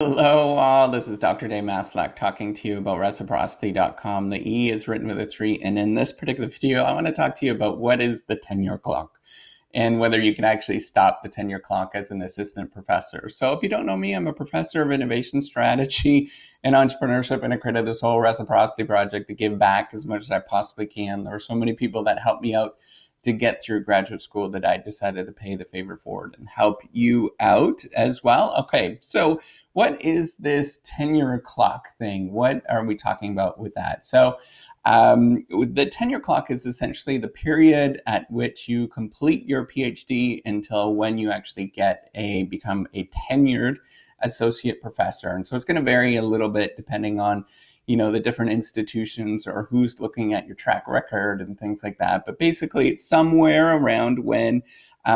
Hello all, this is Dr. Dave Maslach talking to you about reciprocity.com. The E is written with a 3, and in this particular video, I want to talk to you about what is the tenure clock and whether you can actually stop the tenure clock as an assistant professor. So if you don't know me, I'm a professor of innovation strategy and entrepreneurship, and I created this whole reciprocity project to give back as much as I possibly can. There are so many people that helped me out to get through graduate school that I decided to pay the favor forward and help you out as well. Okay, so what is this tenure clock thing? What are we talking about with that? So the tenure clock is essentially the period at which you complete your PhD until when you actually become a tenured associate professor. And so it's going to vary a little bit depending on the different institutions or who's looking at your track record and things like that. But basically, it's somewhere around when.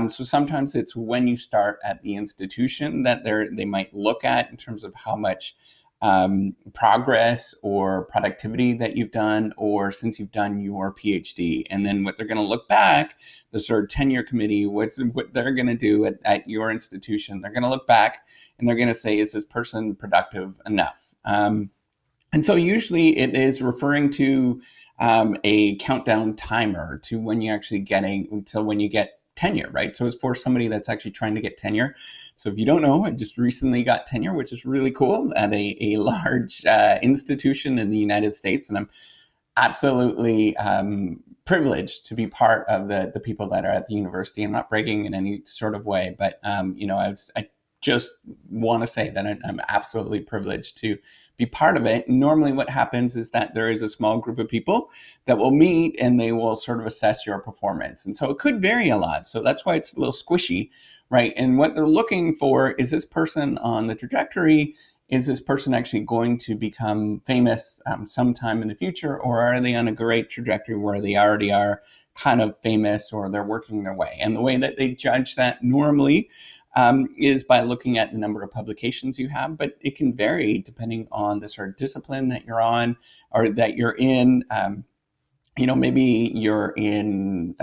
So sometimes it's when you start at the institution that they might look at in terms of how much progress or productivity that you've done, or since you've done your PhD. And then what they're going to look back, the sort of tenure committee, what they're going to do at your institution, they're going to look back and they're going to say, is this person productive enough? And so usually it is referring to a countdown timer to when you actually until when you get tenure, right? So it's for somebody that's actually trying to get tenure. So if you don't know, I just recently got tenure, which is really cool at a large institution in the United States. And I'm absolutely privileged to be part of the people that are at the university. I'm not bragging in any sort of way, but I just want to say that I'm absolutely privileged to be part of it. Normally what happens is that there is a small group of people that will meet and they will sort of assess your performance. And so it could vary a lot. So that's why it's a little squishy, right? And what they're looking for is this person on the trajectory. Is this person actually going to become famous sometime in the future, or are they on a great trajectory where they already are kind of famous or they're working their way? And the way that they judge that normally is by looking at the number of publications you have, but it can vary depending on the sort of discipline that you're on or that you're in. Maybe you're in,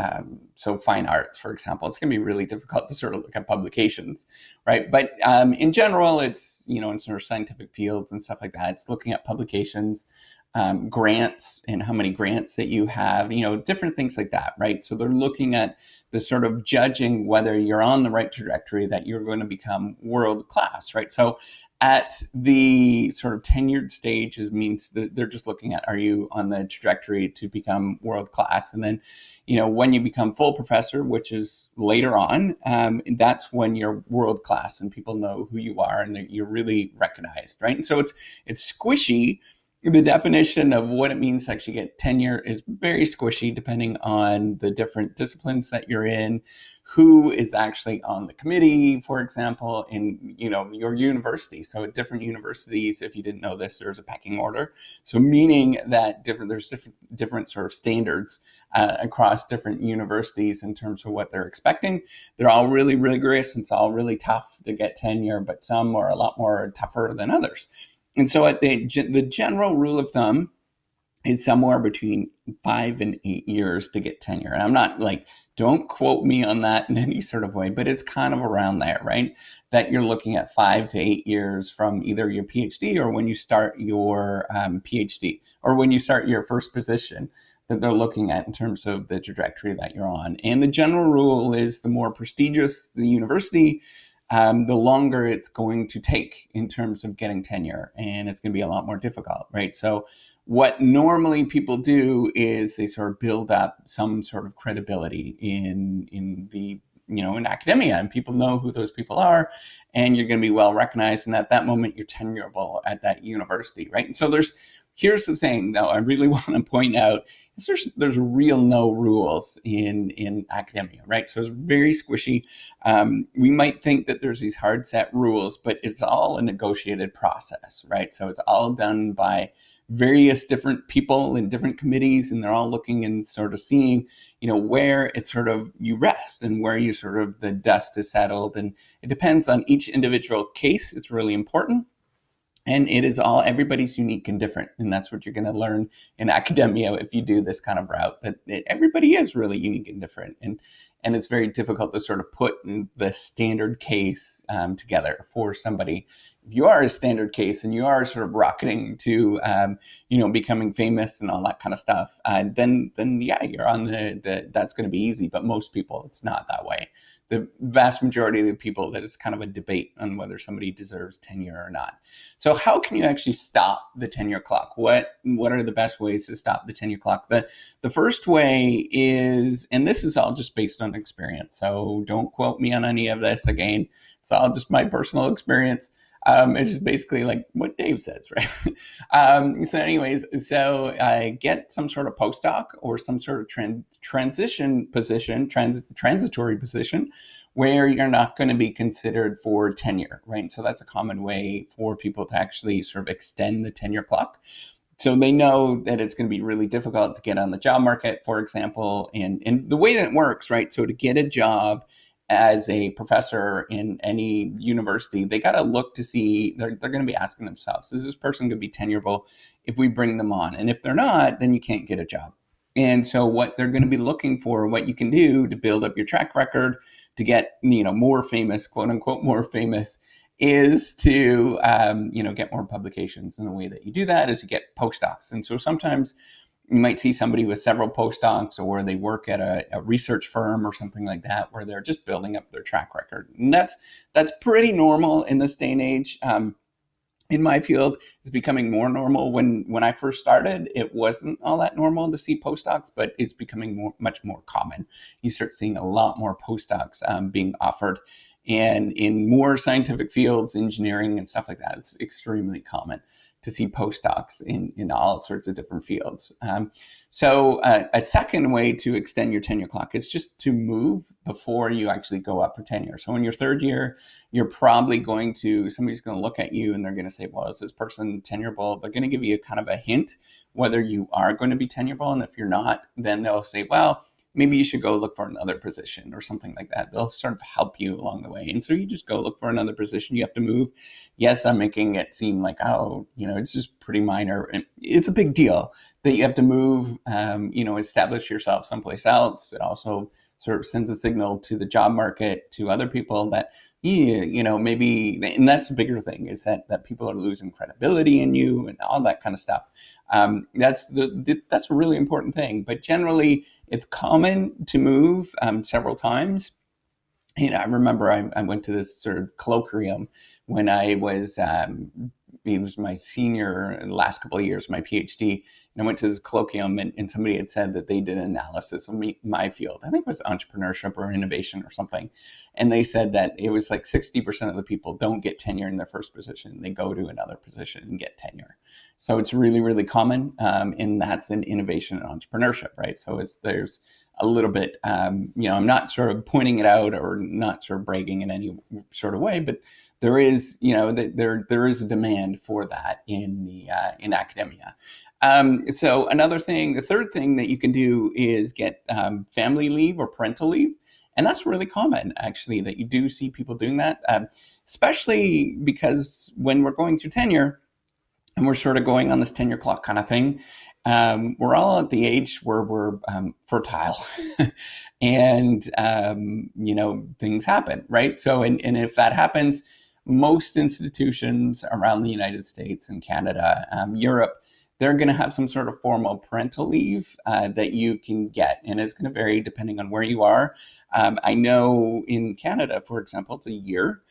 fine arts, for example. It's going to be really difficult to sort of look at publications, right? But in general, it's, in sort of scientific fields and stuff like that, it's looking at publications, grants and how many grants that you have, different things like that, right? So they're looking at the sort of judging whether you're on the right trajectory, that you're going to become world class, right? So at the sort of tenured stage means that they're just looking at, are you on the trajectory to become world class? And then, when you become full professor, which is later on, that's when you're world class and people know who you are and that you're really recognized, right? And so it's squishy. The definition of what it means to actually get tenure is very squishy depending on the different disciplines that you're in, who is actually on the committee, for example, in your university. So at different universities, if you didn't know this, there's a pecking order. So meaning that there's different sort of standards across different universities in terms of what they're expecting. They're all really rigorous. It's all really tough to get tenure, but some are a lot more tougher than others. And so at the general rule of thumb is somewhere between 5 and 8 years to get tenure. And I'm not don't quote me on that in any sort of way, but it's kind of around there, right? That you're looking at 5 to 8 years from either your PhD or when you start your PhD or when you start your first position that they're looking at in terms of the trajectory that you're on. And the general rule is the more prestigious the university, the longer it's going to take in terms of getting tenure, and it's going to be a lot more difficult, right? So what normally people do is they sort of build up some sort of credibility in the, in academia, and people know who those people are, and you're going to be well recognized. And at that moment, you're tenurable at that university, right? And so here's the thing, though, I really want to point out is there's real no rules in academia, right? So it's very squishy. We might think that there's these hard set rules, but it's all a negotiated process, right? So it's all done by various different people in different committees, and they're all looking and sort of seeing, where it's sort of you rest and where you sort of the dust is settled. And it depends on each individual case. It's really important. And it is all, everybody's unique and different. And that's what you're going to learn in academia if you do this kind of route, that everybody is really unique and different. And it's very difficult to sort of put the standard case together for somebody you are a standard case and you are sort of rocketing to, becoming famous and all that kind of stuff, then yeah, you're on that's going to be easy. But most people, it's not that way. The vast majority of the people, that is kind of a debate on whether somebody deserves tenure or not. So how can you actually stop the tenure clock? What are the best ways to stop the tenure clock? The first way is, and this is all just based on experience, so don't quote me on any of this. Again, it's all just my personal experience. It's just basically like what Dave says, right? Get some sort of postdoc or some sort of transition position, transitory position, where you're not going to be considered for tenure, right? So that's a common way for people to actually sort of extend the tenure clock. So they know that it's going to be really difficult to get on the job market, for example, and the way that it works, right? So to get a job as a professor in any university, they got to look to see, they're going to be asking themselves, is this person going to be tenurable if we bring them on? And if they're not, then you can't get a job. And so what they're going to be looking for, what you can do to build up your track record, to get, more famous, quote unquote, more famous, is to, get more publications. And the way that you do that is you get postdocs. And so sometimes you might see somebody with several postdocs, or they work at a research firm or something like that, where they're just building up their track record. And that's pretty normal in this day and age. In my field, it's becoming more normal. When I first started, it wasn't all that normal to see postdocs, but it's becoming much more common. You start seeing a lot more postdocs being offered. And in more scientific fields, engineering and stuff like that, it's extremely common to see postdocs in all sorts of different fields. So a second way to extend your tenure clock is just to move before you actually go up for tenure. So in your third year, you're probably somebody's going to look at you and they're going to say, well, is this person tenurable? They're going to give you kind of a hint whether you are going to be tenurable. And if you're not, then they'll say, well, maybe you should go look for another position or something like that. They'll sort of help you along the way. And so you just go look for another position. You have to move. Yes, I'm making it seem like, it's just pretty minor. And it's a big deal that you have to move, establish yourself someplace else. It also sort of sends a signal to the job market, to other people that, maybe, and that's the bigger thing, is that people are losing credibility in you and all that kind of stuff. That's a really important thing. But generally, it's common to move several times. I remember I went to this sort of colloquium when I was, it was my senior, last couple of years of my PhD. And I went to this colloquium and somebody had said that they did an analysis of my field. I think it was entrepreneurship or innovation or something. And they said that it was like 60% of the people don't get tenure in their first position. They go to another position and get tenure. So it's really, really common. And that's in innovation and entrepreneurship, right? So there's a little bit, I'm not sort of pointing it out or not sort of bragging in any sort of way, but there is, there is a demand for that in academia. So the third thing that you can do is get family leave or parental leave. And that's really common, actually, that you do see people doing that, especially because when we're going through tenure and we're sort of going on this tenure clock kind of thing, we're all at the age where we're fertile and, things happen, right? So, and if that happens, most institutions around the United States and Canada, Europe, they're going to have some sort of formal parental leave that you can get. And it's going to vary depending on where you are. I know in Canada, for example, it's a year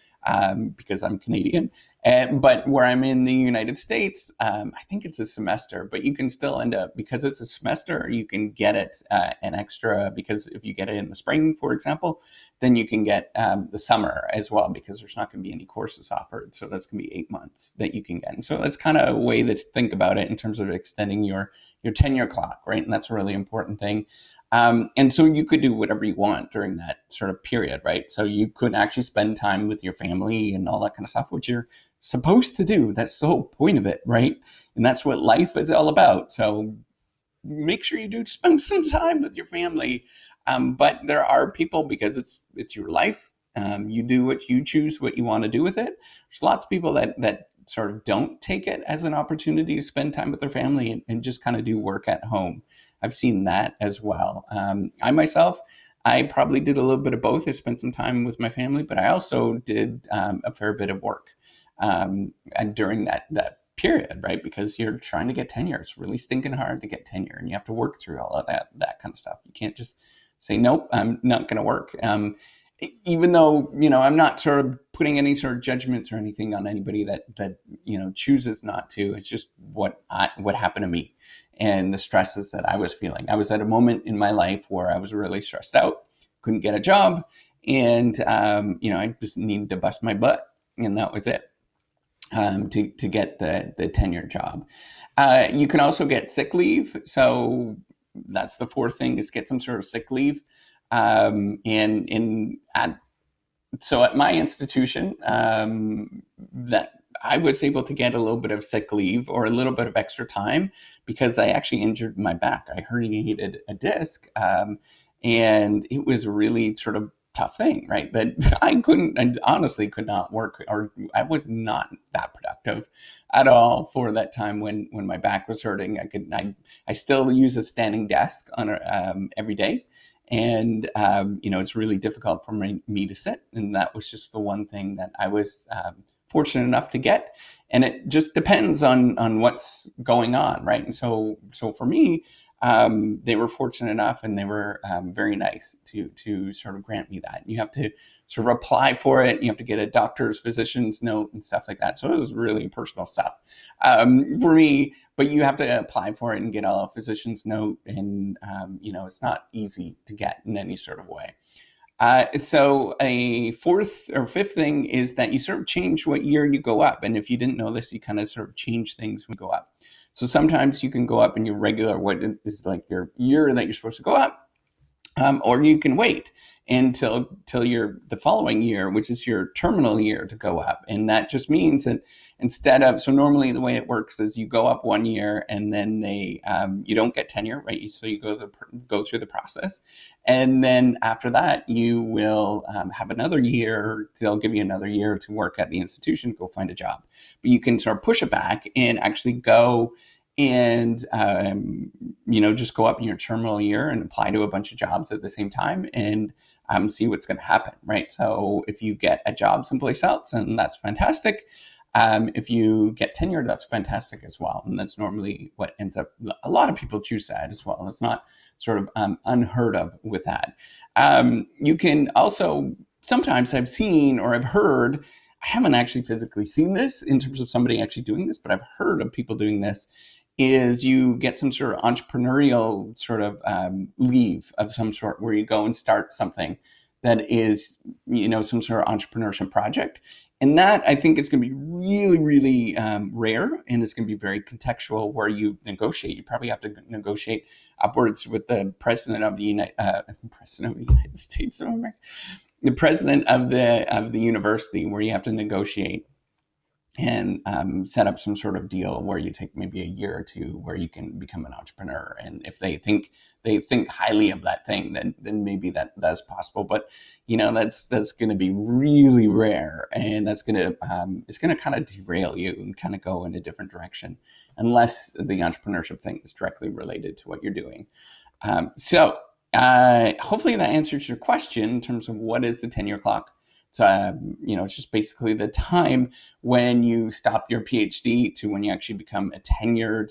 because I'm Canadian. But where I'm in the United States, I think it's a semester, but you can still end up, because it's a semester, you can get it an extra, because if you get it in the spring, for example, then you can get the summer as well, because there's not going to be any courses offered. So that's going to be 8 months that you can get. And so that's kind of a way to think about it in terms of extending your tenure clock, right? And that's a really important thing. And so you could do whatever you want during that sort of period, right? So you could actually spend time with your family and all that kind of stuff, which you're supposed to do. That's the whole point of it, right? And that's what life is all about. So make sure you do spend some time with your family. But there are people, because it's your life, you do what you choose, what you want to do with it. There's lots of people that sort of don't take it as an opportunity to spend time with their family and just kind of do work at home. I've seen that as well. I probably did a little bit of both. I spent some time with my family, but I also did a fair bit of work. and during that period, right? Because you're trying to get tenure. It's really stinking hard to get tenure, and you have to work through all of that kind of stuff. You can't just say, nope, I'm not going to work. Even though, I'm not sort of putting any sort of judgments or anything on anybody that chooses not to. It's just what happened to me and the stresses that I was feeling. I was at a moment in my life where I was really stressed out, couldn't get a job, and I just needed to bust my butt, and that was it, to get the tenure job. You can also get sick leave. So that's the fourth thing, is get some sort of sick leave. So at my institution, that I was able to get a little bit of sick leave or a little bit of extra time because I actually injured my back. I herniated a disc, and it was a really sort of tough thing, right? That I honestly could not work, or I was not that productive at all for that time when my back was hurting. I still use a standing desk on every day. And, it's really difficult for me to sit. And that was just the one thing that I was fortunate enough to get. And it just depends on what's going on, right? And so for me, they were fortunate enough, and they were very nice to sort of grant me that. You have to sort of apply for it. You have to get a doctor's physician's note and stuff like that. So it was really personal stuff for me. But you have to apply for it and get a physician's note, and it's not easy to get in any sort of way. So a fourth or fifth thing is that you sort of change what year you go up. And if you didn't know this, you kind of sort of change things when you go up. So sometimes you can go up in your regular, what is like your year that you're supposed to go up, or you can wait until the following year, which is your terminal year, to go up. And that just means that so normally the way it works is you go up 1 year, and then you don't get tenure, right? So you go through the process. And then after that, you will have another year. They'll give you another year to work at the institution, go find a job. But you can sort of push it back and actually go and, just go up in your terminal year and apply to a bunch of jobs at the same time, and see what's going to happen, right? So if you get a job someplace else, and that's fantastic. If you get tenure, that's fantastic as well. And that's normally what ends up, a lot of people choose that as well. It's not sort of unheard of with that. You can also, sometimes I've seen or I've heard, I haven't actually physically seen this in terms of somebody actually doing this, but I've heard of people doing this, is you get some sort of entrepreneurial sort of leave of some sort, where you go and start something that is, some sort of entrepreneurship project. And that, I think, is going to be really, really rare, and it's going to be very contextual, where you negotiate. You probably have to negotiate upwards with the president of the United States of America, the president of the university, where you have to negotiate and set up some sort of deal where you take maybe a year or two where you can become an entrepreneur. And if they think highly of that thing, then maybe that's possible. But that's going to be really rare, and that's going to it's going to kind of derail you and kind of go in a different direction, unless the entrepreneurship thing is directly related to what you're doing. So hopefully that answers your question in terms of what is the tenure clock. So, it's just basically the time when you stop your PhD to when you actually become a tenured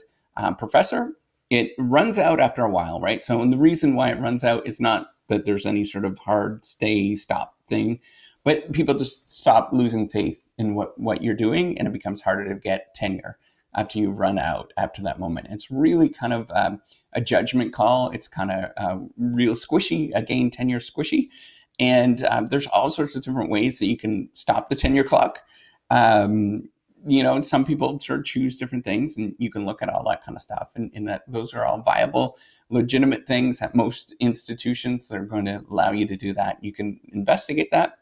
professor. It runs out after a while, right? So, and the reason why it runs out is not that there's any sort of hard stop thing, but people just stop losing faith in what you're doing, and it becomes harder to get tenure after you run out after that moment. It's really kind of a judgment call. It's kind of real squishy, again, tenure squishy. And there's all sorts of different ways that you can stop the tenure clock. And some people sort of choose different things, and you can look at all that kind of stuff. And that those are all viable, legitimate things at most institutions that are going to allow you to do that. You can investigate that.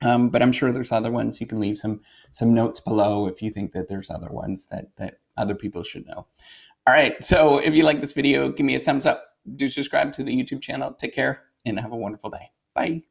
But I'm sure there's other ones. You can leave some notes below if you think that there's other ones that other people should know. All right. So if you like this video, give me a thumbs up. Do subscribe to the YouTube channel. Take care and have a wonderful day. Bye.